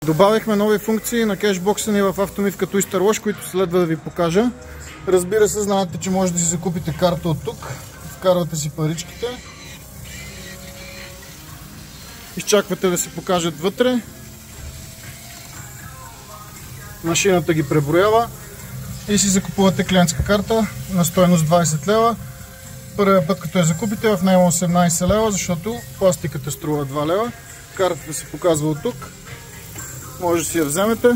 Добавихме нови функции на кешбокса ни в автомивка Twister Wash, които следва да ви покажа. Разбира се, знаете, че може да си закупите карта от тук. Вкарвате си паричките. Изчаквате да се покажат вътре. Машината ги преброява и си закупувате клиентска карта на стойност 20 лева. Първият път, като я закупите, в нея има 18 лева, защото пластиката струва 2 лева. Картата се показва от тук. Може да си я вземете.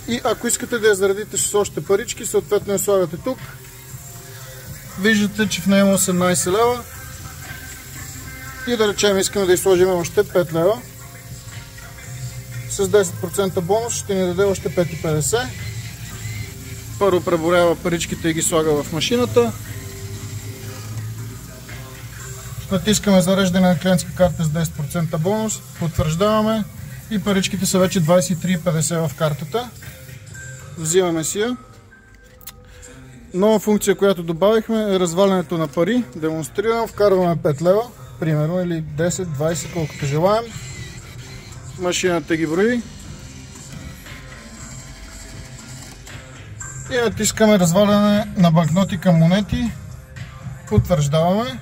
И ако искате да я заредите с още парички, съответно я слагате тук. Виждате, че в нея има 18 лева. И да речем, искаме да й сложим още 5 лева. С 10% бонус ще ни даде още 5,50. Първо преборява паричките и ги слага в машината. Натискаме зареждане на клиентска карта с 10% бонус. Потвърждаваме и паричките са вече 23,50 в картата. Взимаме си я. Нова функция, която добавихме, е развалянето на пари. Демонстрирам. Вкарваме 5 лева, примерно, или 10, 20, колкото желаем. Машината ги брои. И натискаме разваляне на банкноти към монети. Потвърждаваме.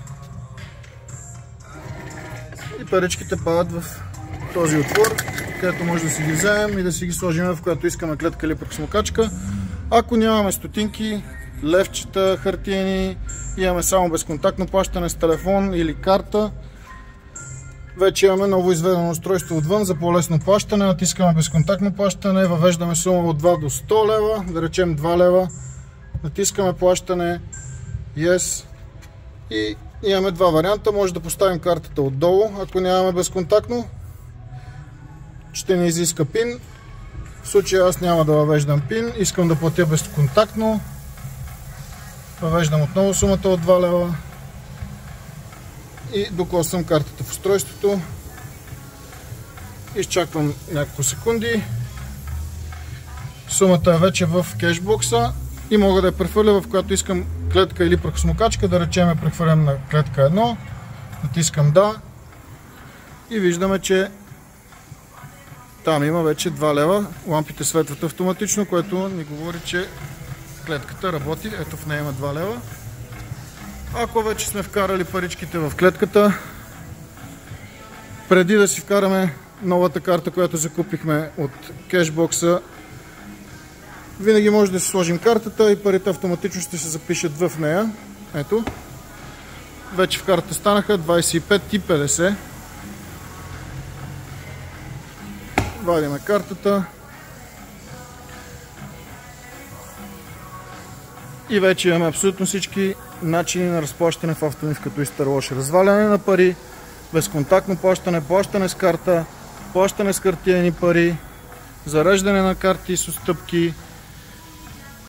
И паричките падат в този отвор, където може да си ги вземем и да си ги сложим в която искаме клетка или пръксмокачка. Ако нямаме стотинки, левчета, хартиени, имаме само безконтактно плащане с телефон или карта, вече имаме ново изведено устройство отвън за по-лесно плащане. Натискаме безконтактно плащане, въвеждаме сума от 2 до 100 лева, да речем 2 лева. Натискаме плащане, Yes, и имаме два варианта. Може да поставим картата отдолу, ако нямаме безконтактно. Ще ни изиска пин. В случая аз няма да въвеждам пин, искам да платя безконтактно. Въвеждам отново сумата от 2 лева и докосвам картата в устройството. Изчаквам няколко секунди. Сумата е вече в кешбокса и мога да я прехвърля в която искам клетка или пръксмокачка. Да речем я прехвърлям на клетка 1. Натискам да и виждаме, че там има вече 2 лева. Лампите светват автоматично, което ни говори, че клетката работи. Ето, в нея има 2 лева. Ако вече сме вкарали паричките в клетката, преди да си вкараме новата карта, която закупихме от кешбокса, винаги може да си сложим картата и парите автоматично ще се запишат в нея. Ето. Вече в картата станаха 25,50. Вадиме картата. И вече имаме абсолютно всички начини на разплащане в автомивка Twister Wash. Разваляне на пари, безконтактно плащане, плащане с карта, плащане с хартиени пари, зареждане на карти с отстъпки,